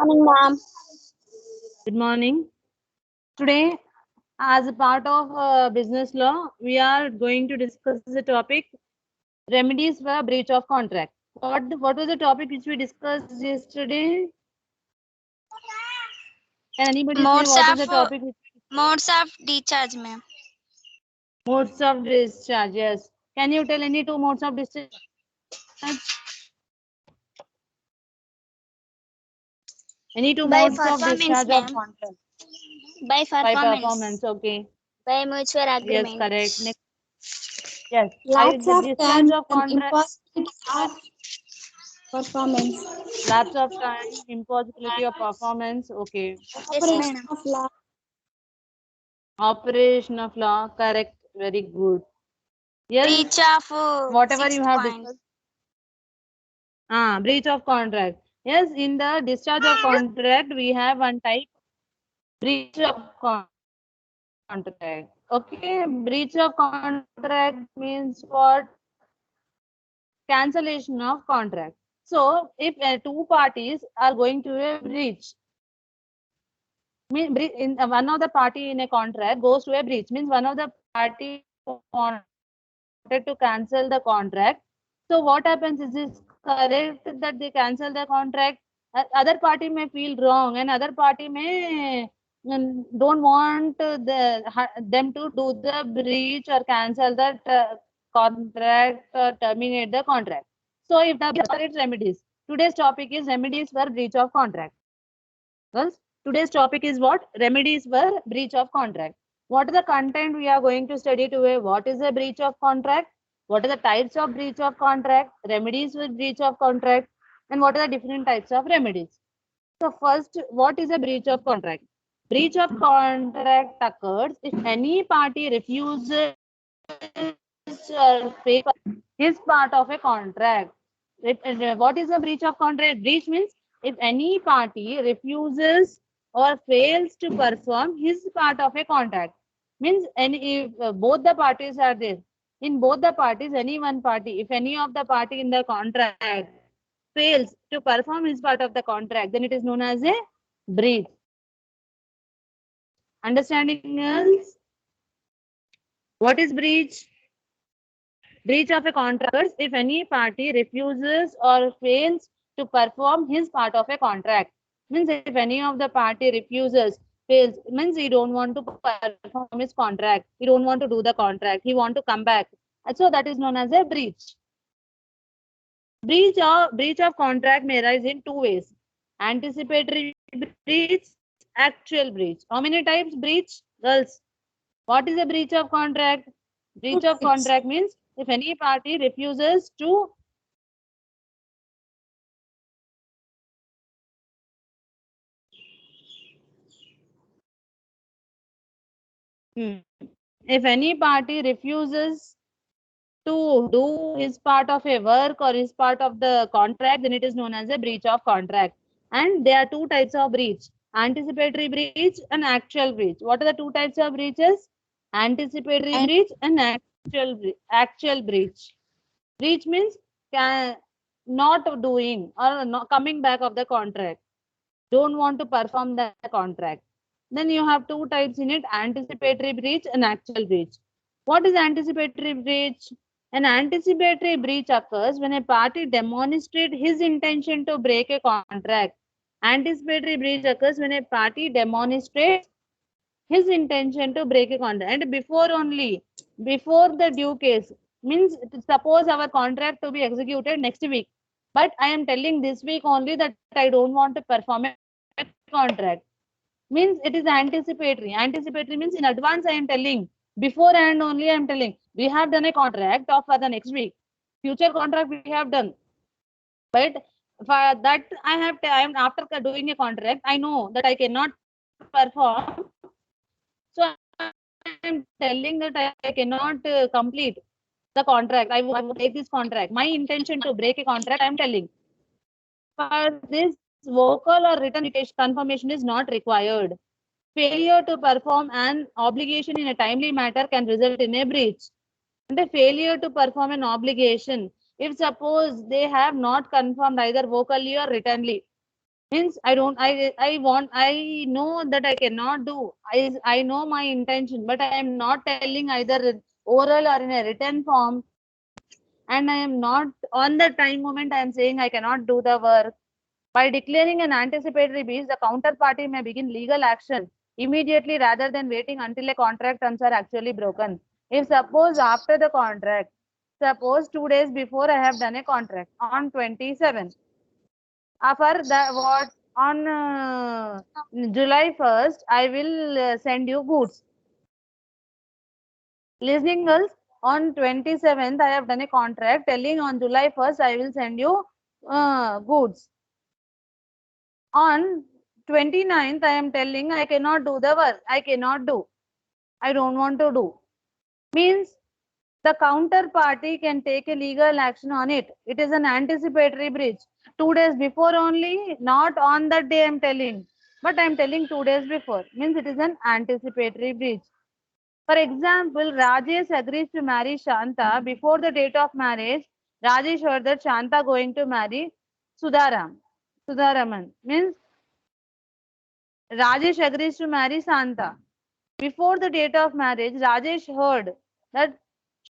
Morning, ma'am. Good morning. Today, as a part of business law, we are going to discuss the topic remedies for breach of contract. What was the topic which we discussed yesterday? Can anybody say Modes what is of the topic? modes of discharge, ma'am. Modes of discharge. Yes. Can you tell any two modes of discharge? Any two By modes of performance, discharge of ma'am. contract? By By performance. performance. Okay. By mutual Yes, agreement. correct. Next. Yes. By Lapse the of discharge time of and contract. impossibility of performance. Lapse of time, impossibility of performance. Okay. Yes, Operation madam. of law. Operation of law. Correct. Very good. Yes. Breach of Whatever you sixth have point. discussed. Breach of contract. Yes. In the discharge of contract, we have one type breach of contract. Okay. Breach of contract means what? Cancellation of contract. So if two parties are going to a breach, in one of the party in a contract goes to a breach, means one of the party wanted to cancel the contract. So what happens, is this correct that they cancel the contract? Other party may feel wrong and other party may don't want them to do the breach or cancel that contract or terminate the contract. So if the its remedies, today's topic is remedies for breach of contract. Girls, today's topic is what? Remedies for breach of contract. What is the content we are going to study today? What is a breach of contract? What are the types of breach of contract? Remedies with breach of contract? And what are the different types of remedies? So first, what is a breach of contract? Breach of contract occurs if any party refuses or fails his part of a contract. What is a breach of contract? Breach means if any party refuses or fails to perform his part of a contract. Means any if both the parties are there. In both the parties, any one party, if any of the party in the contract fails to perform his part of the contract, then it is known as a breach. Understanding else? What is breach? Breach of a contract occurs if any party refuses or fails to perform his part of a contract. Means if any of the party refuses, fails, means he don't want to perform his contract. He don't want to do the contract. He want to come back. And so that is known as a breach. Breach of contract may arise in two ways: anticipatory breach, actual breach. How many types breach? Girls, what is a breach of contract? Breach Two of contract types. means if any party refuses to if any party refuses to do his part of a work or his part of the contract, then it is known as a breach of contract. And there are two types of breach: anticipatory breach and actual breach. What are the two types of breaches? Anticipatory And breach and actual breach. Breach means can, not doing or not coming back of the contract. Don't want to perform the contract. Then you have two types in it: anticipatory breach and actual breach. What is anticipatory breach? An anticipatory breach occurs when a party demonstrates his intention to break a contract. Anticipatory breach occurs when a party demonstrates his intention to break a contract. And before the due case, means suppose our contract to be executed next week, but I am telling this week only that I don't want to perform a contract. Means it is anticipatory. Anticipatory means in advance I am telling, beforehand only I am telling. We have done a contract of for the next week. Future contract we have done. But for that I am after doing a contract, I know that I cannot perform. So I am telling that I cannot complete the contract. I won't take this contract. My intention to break a contract, I am telling. For this, vocal or written confirmation is not required. Failure to perform an obligation in a timely matter can result in a breach. And a failure to perform an obligation, if suppose they have not confirmed either vocally or writtenly, Means I don't, I know that I cannot do. I know my intention, but I am not telling either oral or in a written form. And I am not on the time moment I am saying I cannot do the work. By declaring an anticipatory breach, the counterparty may begin legal action immediately rather than waiting until a contract terms are actually broken. If suppose after the contract, suppose 2 days before I have done a contract on 27th, for the what on July 1st, I will send you goods. Listening girls, on 27th, I have done a contract telling on July 1st, I will send you goods. On 29th, I am telling I cannot do the work. I cannot do. I don't want to do. Means the counterparty can take a legal action on it. It is an anticipatory breach. 2 days before only, not on that day I am telling. But I am telling 2 days before. Means it is an anticipatory breach. For example, Rajesh agrees to marry Shanta. Before the date of marriage, Rajesh heard that Shanta going to marry Sudharam. Sudharaman. Means Rajesh agrees to marry Shanta. Before the date of marriage, Rajesh heard that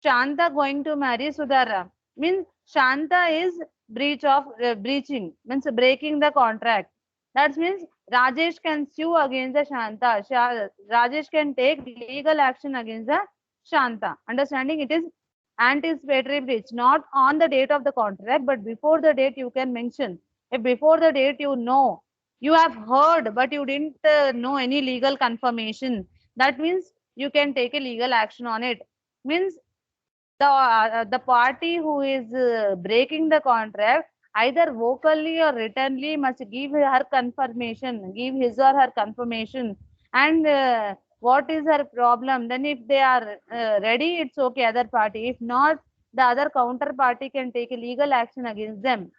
Shanta going to marry Sudharam. Means Shanta is breaching, means breaking the contract. That means Rajesh can sue against the Shanta. Rajesh can take legal action against the Shanta. Understanding, it is anticipatory breach, not on the date of the contract, but before the date you can mention. If before the date you know, you have heard, but you didn't know any legal confirmation, that means you can take a legal action on it. Means the party who is breaking the contract either vocally or writtenly must give her confirmation, give his or her confirmation, and what is her problem. Then if they are ready, it's okay, other party. If not, the other counterparty can take a legal action against them.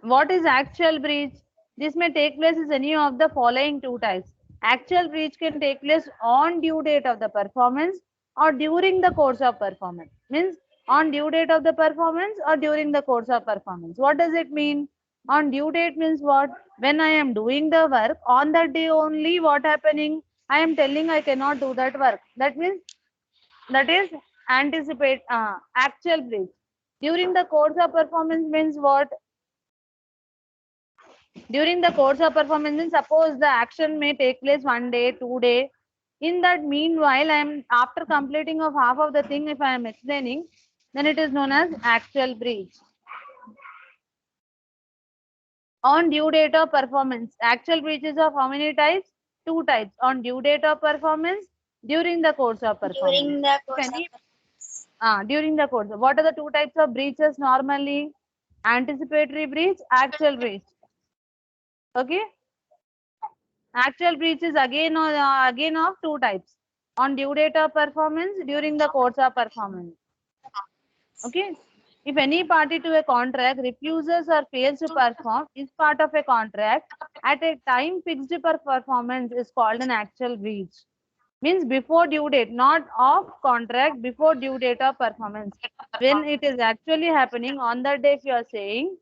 What is actual breach? This may take place as any of the following two types. Actual breach can take place on due date of the performance or during the course of performance. Means on due date of the performance or during the course of performance. What does it mean? On due date means what? When I am doing the work, on that day only what happening? I am telling I cannot do that work. That means that is actual breach. During the course of performance means what? During the course of performance, means suppose the action may take place 1 day, 2 day. In that meanwhile, I am after completing of half of the thing, if I am explaining, then it is known as actual breach. On due date of performance, actual breaches of how many types? Two types. On due date of performance, during the course of performance. During the course of During the course. What are the two types of breaches normally? Anticipatory breach, actual breach. Okay. Actual breach is again of two types. On due date of performance, during the course of performance. Okay. If any party to a contract refuses or fails to perform is part of a contract at a time fixed per performance is called an actual breach. Means before due date, not of contract, before due date of performance. When it is actually happening on that day, if you are saying,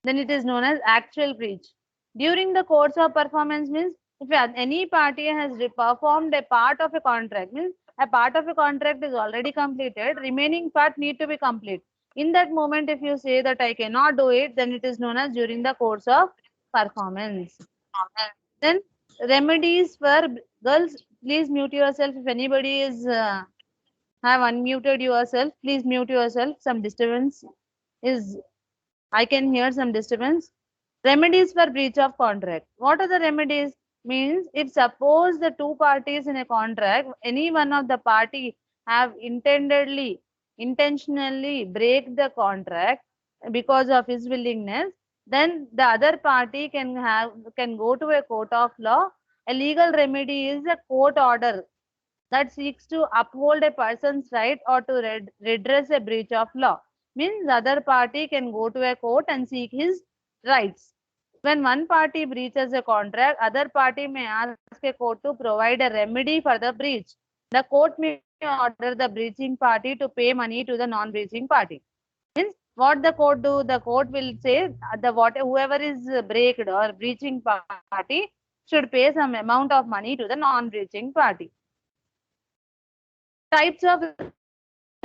then it is known as actual breach. During the course of performance means if any party has performed a part of a contract, means a part of a contract is already completed, remaining part need to be complete. In that moment, if you say that I cannot do it, then it is known as during the course of performance. Then remedies for girls, please mute yourself. If anybody is have unmuted yourself, please mute yourself. Some disturbance is, I can hear some disturbance. Remedies for breach of contract. What are the remedies? Means if suppose the two parties in a contract, any one of the party have intentionally break the contract because of his willingness, then the other party can go to a court of law. A legal remedy is a court order that seeks to uphold a person's right or to redress a breach of law. Means the other party can go to a court and seek his rights. When one party breaches a contract, other party may ask a court to provide a remedy for the breach. The court may order the breaching party to pay money to the non-breaching party. Means what the court do? The court will say whoever is breaked or breaching party should pay some amount of money to the non-breaching party. Types of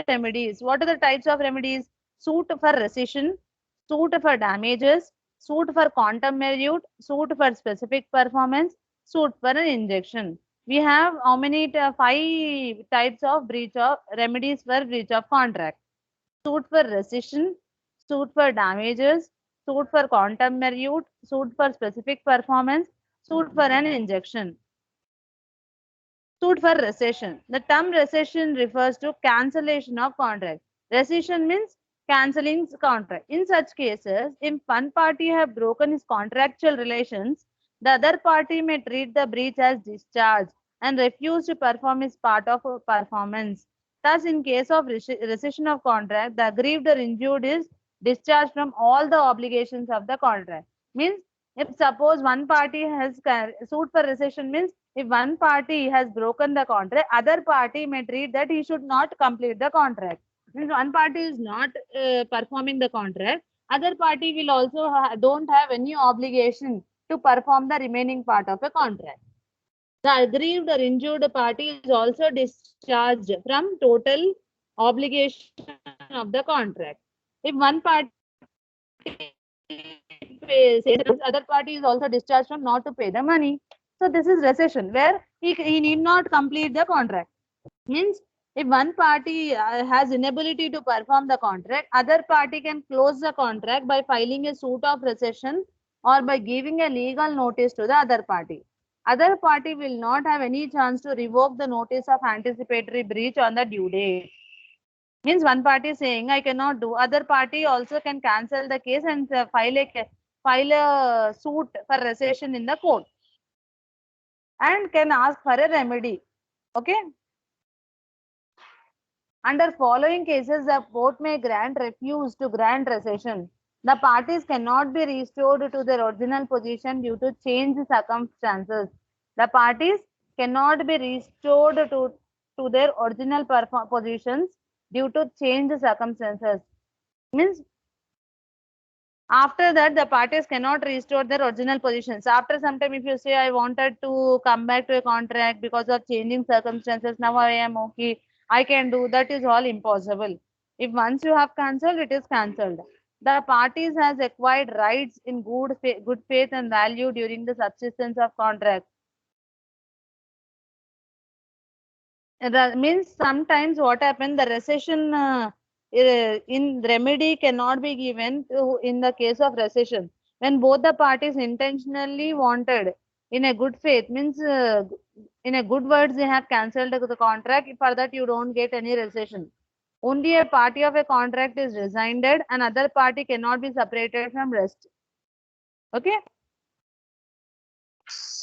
remedies. What are the types of remedies? Suit for rescission, suit for damages, suit for quantum merit, suit for specific performance, suit for an injunction. We have how many? 5 types of breach of remedies for breach of contract. Suit for rescission, suit for damages, suit for quantum merit, suit for specific performance, suit for an injunction. Suit for rescission. The term rescission refers to cancellation of contract. Rescission means cancelling contract. In such cases, if one party have broken his contractual relations, the other party may treat the breach as discharge and refuse to perform his part of performance. Thus, in case of rescission of contract, the aggrieved or injured is discharged from all the obligations of the contract. Means, if suppose one party has sued for rescission, means if one party has broken the contract, other party may treat that he should not complete the contract. Means one party is not performing the contract, other party will also don't have any obligation to perform the remaining part of a contract. The aggrieved or injured party is also discharged from total obligation of the contract. If one party pays, other party is also discharged from not to pay the money. So this is rescission where he need not complete the contract. Means if one party has inability to perform the contract, other party can close the contract by filing a suit of rescission or by giving a legal notice to the other party. Other party will not have any chance to revoke the notice of anticipatory breach on the due date. Means one party is saying I cannot do, other party also can cancel the case and file a suit for rescission in the court and can ask for a remedy. Okay. Under following cases, the court may refuse to grant rescission. The parties cannot be restored to their original position due to changed circumstances. The parties cannot be restored to their original positions due to changed circumstances. Means after that, the parties cannot restore their original positions. After some time, if you say, I wanted to come back to a contract because of changing circumstances, now I am okay, I can do, that is all impossible. If once you have cancelled, it is cancelled. The parties has acquired rights in good faith and value during the subsistence of contract. That means sometimes what happened, the rescission in remedy cannot be given in the case of rescission. When both the parties intentionally wanted in a good faith, means in a good words they have cancelled the contract, for that you don't get any rescission. Only a party of a contract is rescinded and other party cannot be separated from rest. Okay?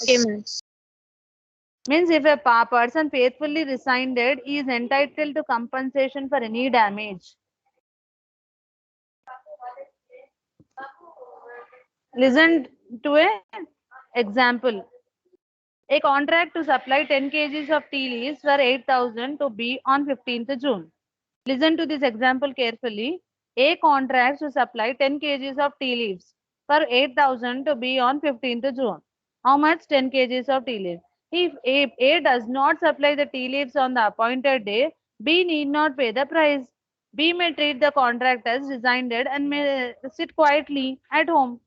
Okay, ma'am. Means if a person faithfully rescinded, he is entitled to compensation for any damage. Listen to a example. A contract to supply 10 kgs of tea leaves for 8,000 to be on 15th June. Listen to this example carefully. A contract to supply 10 kgs of tea leaves for 8,000 to be on 15th June. How much? 10 kgs of tea leaves. If A does not supply the tea leaves on the appointed day, B need not pay the price. B may treat the contract as rescinded and may sit quietly at home.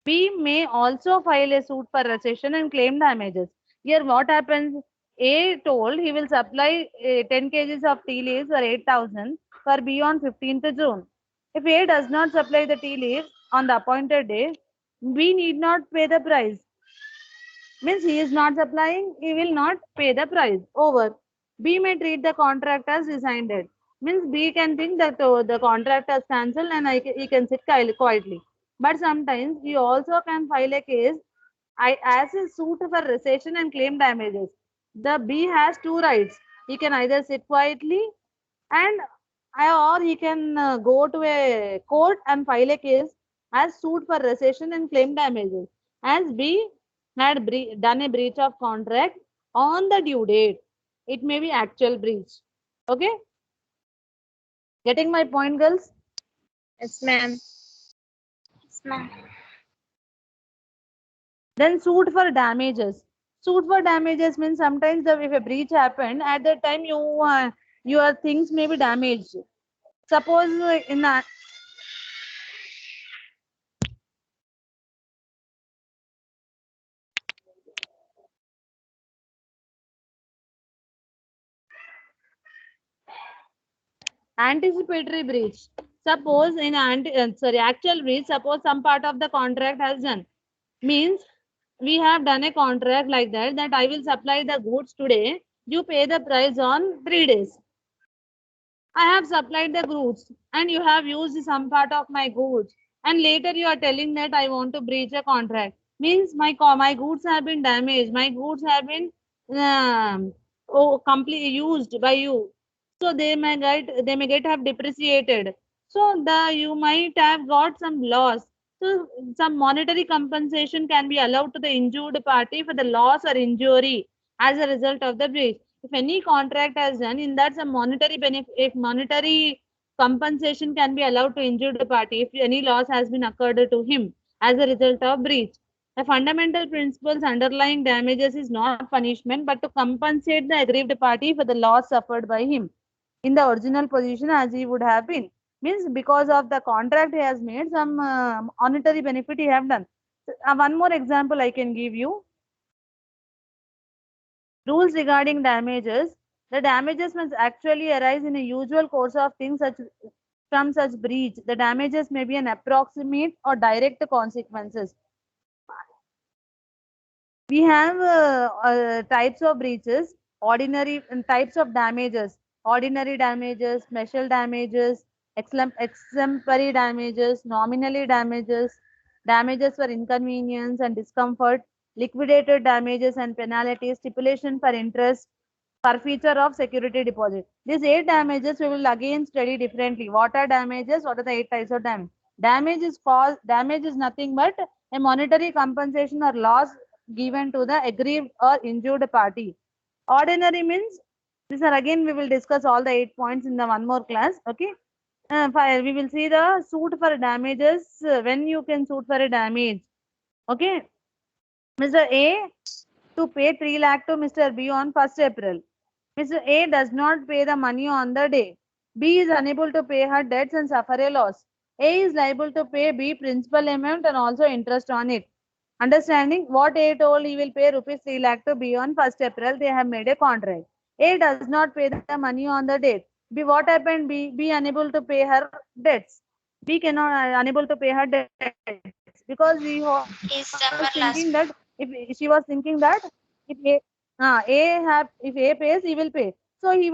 B may also file a suit for rescission and claim damages. Here what happens? A told he will supply 10 kgs of tea leaves for 8,000 for B on 15th June. If A does not supply the tea leaves on the appointed day, B need not pay the price. Means he is not supplying, he will not pay the price. Over. B may treat the contract as rescinded. Means B can think that the contract has cancelled and he can sit quietly. But sometimes he also can file a case as a suit for rescission and claim damages. The B has two rights. He can either sit quietly and or he can go to a court and file a case as suit for rescission and claim damages. As B had done a breach of contract on the due date, it may be actual breach. Okay, getting my point, girls? Yes, ma'am. Yes, ma'am. Then suit for damages. Suit for damages means sometimes if a breach happened, at that time your things may be damaged. Suppose in a anticipatory breach. Suppose in actual breach, suppose some part of the contract has done. Means we have done a contract like that I will supply the goods today. You pay the price on 3 days. I have supplied the goods and you have used some part of my goods. And later you are telling that I want to breach a contract. Means my goods have been damaged. My goods have been completely used by you. So they may get have depreciated. So you might have got some loss. So some monetary compensation can be allowed to the injured party for the loss or injury as a result of the breach. If any contract has done, in that some monetary benefit, if monetary compensation can be allowed to injured party if any loss has been occurred to him as a result of breach. The fundamental principles underlying damages is not punishment but to compensate the aggrieved party for the loss suffered by him in the original position as he would have been. Means because of the contract he has made some monetary benefit he have done. One more example I can give you. Rules regarding damages. The damages must actually arise in a usual course of things from such breach. The damages may be an approximate or direct consequences. We have types of breaches, ordinary types of damages, ordinary damages, special damages, exemplary damages, nominally damages, damages for inconvenience and discomfort, liquidated damages and penalties, stipulation for interest, forfeiture of security deposit. These 8 damages we will again study differently. What are damages? What are the 8 types of damage? Damage is nothing but a monetary compensation or loss given to the aggrieved or injured party. Ordinary means these are again we will discuss all the 8 points in the one more class. Okay. We will see the suit for damages when you can suit for a damage. Okay. Mr. A to pay 3 lakh to Mr. B on 1st April. Mr. A does not pay the money on the day. B is unable to pay her debts and suffer a loss. A is liable to pay B principal amount and also interest on it. Understanding what A told he will pay rupees 3 lakh to B on 1st April, they have made a contract. A does not pay the money on the date. B, what happened? B unable to pay her debts. B cannot unable to pay her debts because he was Is summer thinking last. that if she was thinking that if if A pays, he will pay. So he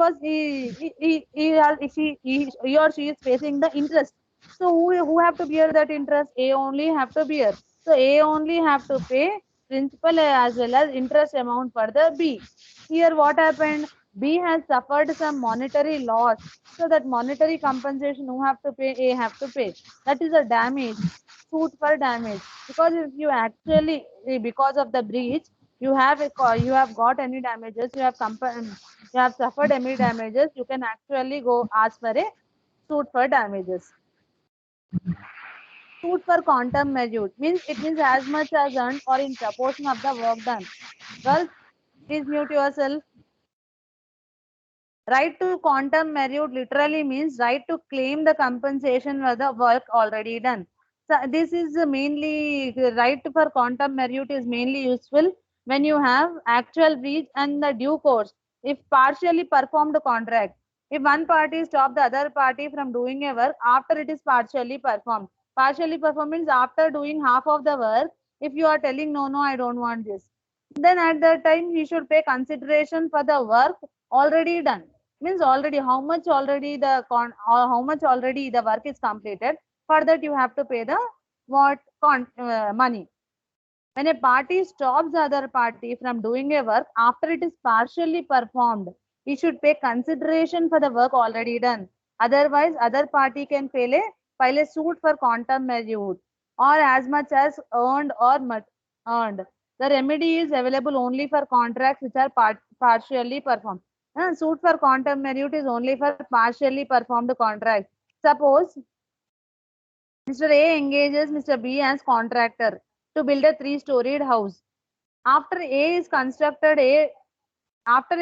or she is facing the interest. So who have to bear that interest? A only have to bear. So A only have to pay principal as well as interest amount for the B. Here what happened? B has suffered some monetary loss. So that monetary compensation who have to pay? A have to pay. That is a damage. Suit for damage. Because if you actually because of the breach you have got any damages, you have suffered any damages, you can actually go ask for a suit for damages. Suit for quantum measure means it means as much as earned or in proportion of the work done. Girls, please mute yourself. Right to quantum merit literally means right to claim the compensation for the work already done. So this is mainly the right for quantum merit is mainly useful when you have actual breach and the due course. If partially performed contract, if one party stop the other party from doing a work after it is partially performed. Partially performed means after doing half of the work, if you are telling no, I don't want this, then at that time he should pay consideration for the work already done. Means already how much already the work is completed. For that you have to pay the money. When a party stops the other party from doing a work after it is partially performed, he should pay consideration for the work already done. Otherwise, other party can file a suit for quantum merit or as much as earned or earned. The remedy is available only for contracts which are partially performed. Suit for quantum merit is only for partially performed contracts. Suppose Mr. A engages Mr. B as contractor to build a 3-storied house. After a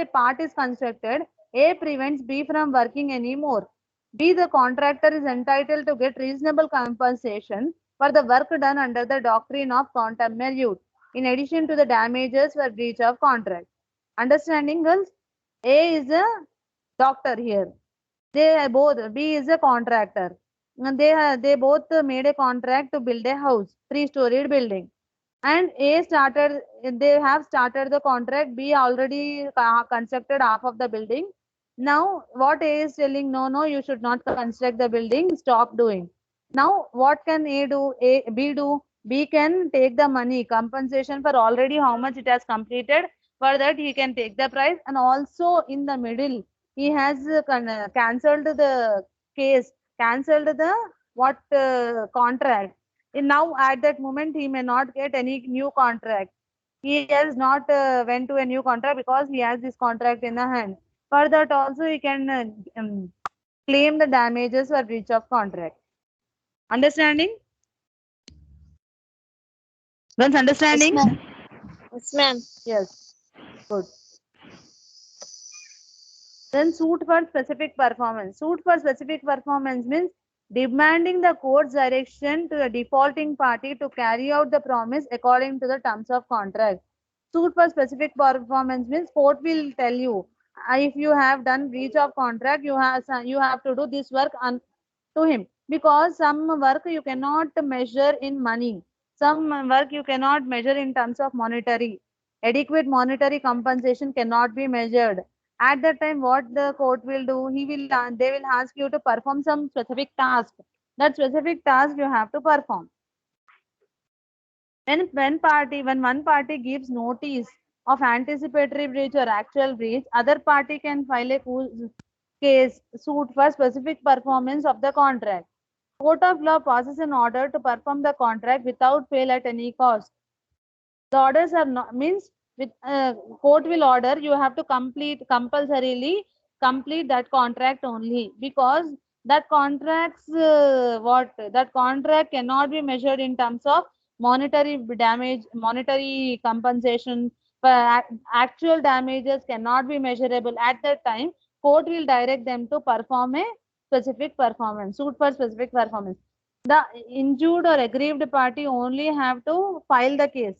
part is constructed, A prevents B from working anymore. B, the contractor, is entitled to get reasonable compensation for the work done under the doctrine of quantum merit, in addition to the damages for breach of contract. Understanding, girls? A is a doctor here. B is a contractor. And they both made a contract to build a house, 3-storied building. And they have started the contract. B already constructed half of the building. Now what A is telling, no, you should not construct the building, stop doing. Now what can B do? B can take the money, compensation for already how much it has completed. For that he can take the price, and also in the middle he has cancelled the case, cancelled the contract. Now at that moment he may not get any new contract. He has not went to a new contract because he has this contract in the hand. For that also he can claim the damages for breach of contract. Understanding? Once understanding? Yes, ma'am. Yes. Good. Then suit for specific performance. Suit for specific performance means demanding the court's direction to the defaulting party to carry out the promise according to the terms of contract. Suit for specific performance means court will tell you, if you have done breach of contract, you have to do this work to him, because some work you cannot measure in money, some work you cannot measure in terms of monetary. Adequate monetary compensation cannot be measured. At that time what the court will do, they will ask you to perform some specific task. That specific task you have to perform. When one party gives notice of anticipatory breach or actual breach, other party can file a suit for specific performance of the contract. Court of law passes an order to perform the contract without fail at any cost. The orders are not means with court will order you have to compulsorily complete that contract only, because that contract cannot be measured in terms of monetary damage, monetary compensation. Actual damages cannot be measurable. At that time court will direct them to perform a specific performance, suit for specific performance. The injured or aggrieved party only have to file the case.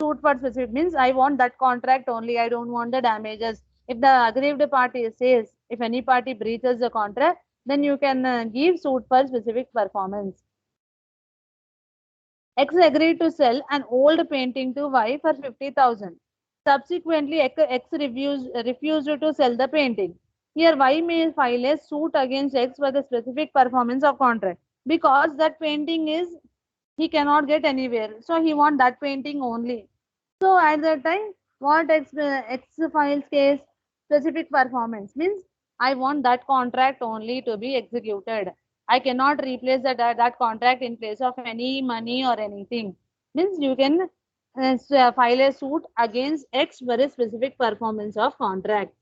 Suit for specific means I want that contract only, I don't want the damages. If the aggrieved party says, if any party breaches the contract, then you can give suit for specific performance. X agreed to sell an old painting to Y for 50,000. Subsequently, X refused to sell the painting. Here, Y may file a suit against X for the specific performance of contract, because that painting is he cannot get anywhere, so he want that painting only. So at that time what X files case, specific performance means I want that contract only to be executed. I cannot replace that contract in place of any money or anything. Means you can file a suit against X for a specific performance of contract.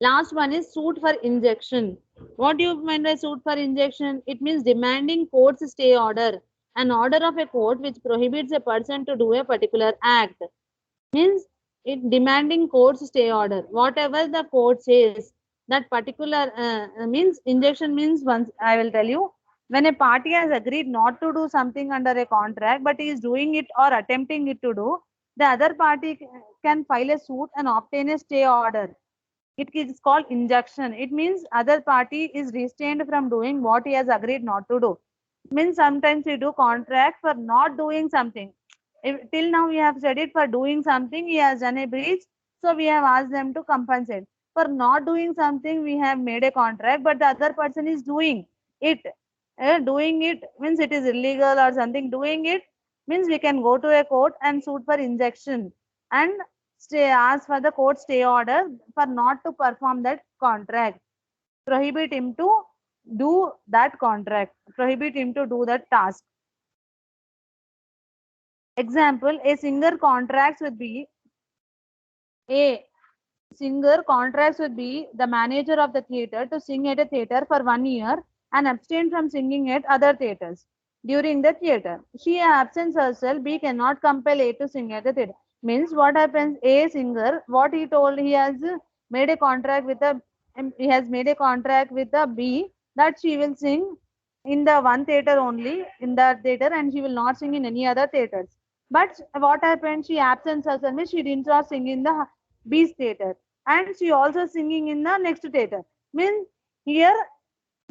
Last one is suit for injunction. What do you mean by suit for injunction? It means demanding court's stay order, an order of a court which prohibits a person to do a particular act. Means it demanding court's stay order. Whatever the court says, that particular means injunction means, once I will tell you, when a party has agreed not to do something under a contract but is doing it or attempting it to do, the other party can file a suit and obtain a stay order. It is called injunction. It means other party is restrained from doing what he has agreed not to do. It means sometimes we do contract for not doing something. Till now we have studied for doing something, he has done a breach, so we have asked them to compensate. For not doing something, we have made a contract, but the other person is doing it. Doing it means it is illegal or something. Doing it means we can go to a court and suit for injunction and ask for the court stay order for not to perform that contract, prohibit him to do that contract, prohibit him to do that task. Example, a singer contracts with B. A singer contracts with B, the manager of the theater, to sing at a theater for 1 year and abstain from singing at other theatres during the theatre. She absents herself. B cannot compel A to sing at the theatre. Means what happens? A singer, what he told, he has made a contract with a B that she will sing in the one theatre only, in that theatre, and she will not sing in any other theatres. But what happened? She absents herself. Means she did not sing in the B's theatre, and she also singing in the next theatre. Means here,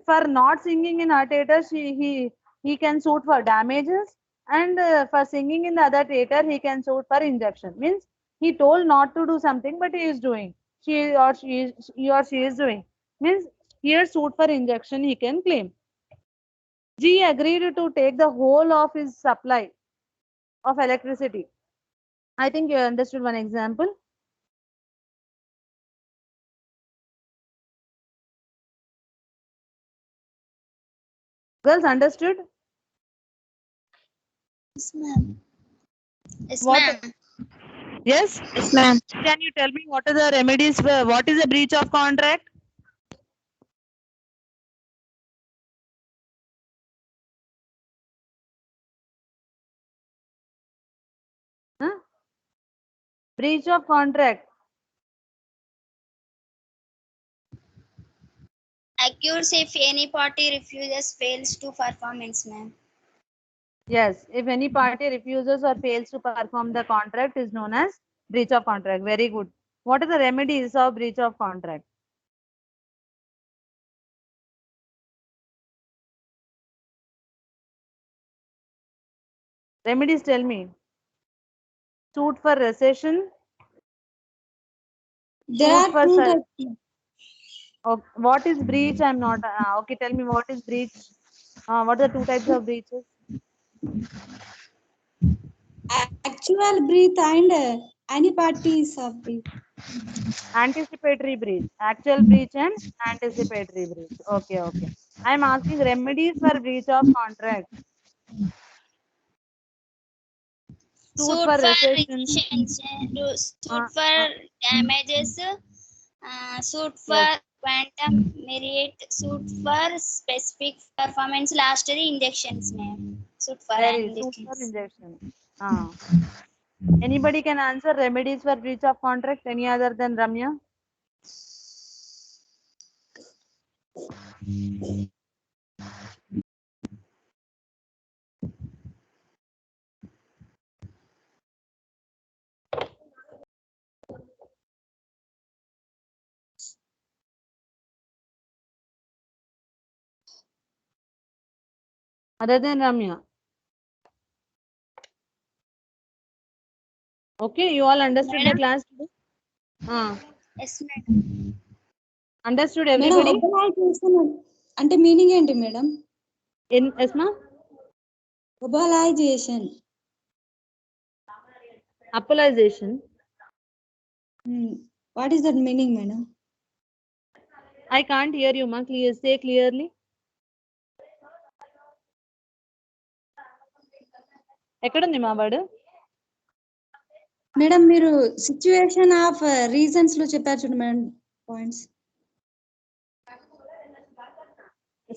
for not singing in her theater, he can suit for damages, and for singing in the other theater he can suit for injunction. Means he told not to do something but he is doing, he or she is doing. Means here suit for injunction he can claim. G agreed to take the whole of his supply of electricity. I think you understood one example. Girls, understood? Yes, ma'am. Yes, What- ma'am. Yes. Yes, ma'am. Can you tell me what are the remedies? What is a breach of contract? Huh? Breach of contract. Occurs if any party refuses, fails to performance, ma'am. Yes, if any party refuses or fails to perform the contract is known as breach of contract. Very good. What are the remedies of breach of contract? Remedies, tell me. Suit for recession. There Suit are for two sur- types. Okay. What is breach? I'm not. Okay, tell me what is breach. What are the two types of breaches? Actual breach and any parties of breach. Anticipatory breach, actual breach and anticipatory breach. Okay, okay. I'm asking remedies for breach of contract. Suit for recession. Suit Uh, for uh, damages, suit for yes, quantum merit, suit for specific performance, last the injections, ma'am. Suit for very suit for injections. injection. Uh, Anybody can answer remedies for breach of contract? Any other than Ramya? Other than Ramya? Okay, you all understood the Madam? class today? Yes, madam. Understood madam everybody? ఒబలైజేషన్ అంటే meaning ఏంటి madam? In Esma? ఒబలైజేషన్. Apologization. What is that meaning madam? I can't hear you, ma. Clear, say clearly. ఎక్కడుంది మా వాడు? Madam మీరు situation of reasons లో చెప్పారు చూడండి madam points.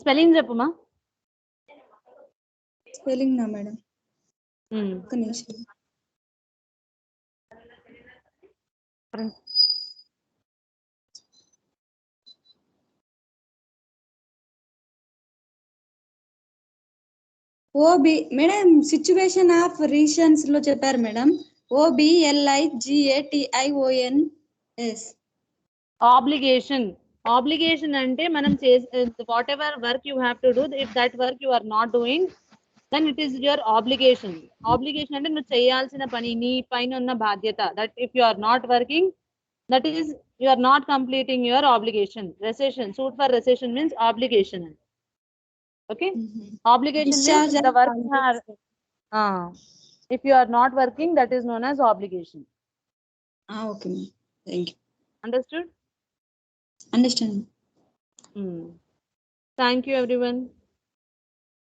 Spelling చెప్పుమా. స్పెల్లింగ్ నా మేడం? ఒక్క నిమిషం. O B madam situation of reasons లో చెప్పారు మేడం. OBLIGATIONS. ఆబ్లిగేషన్. ఆబ్లిగేషన్ అంటే మనం చేసే whatever work you have to do, if that work you are not doing then it is your obligation. Obligation అంటే నువ్వు చేయాల్సిన పని, నీ పైన ఉన్న బాధ్యత. That if you are not working, that is you are not completing your obligation. Recession, suit for recession means obligation. Okay, obligation means the work you are, if you are not working, that is known as obligation. Okay ma'am, thank you. Understood? Understand. Thank you everyone.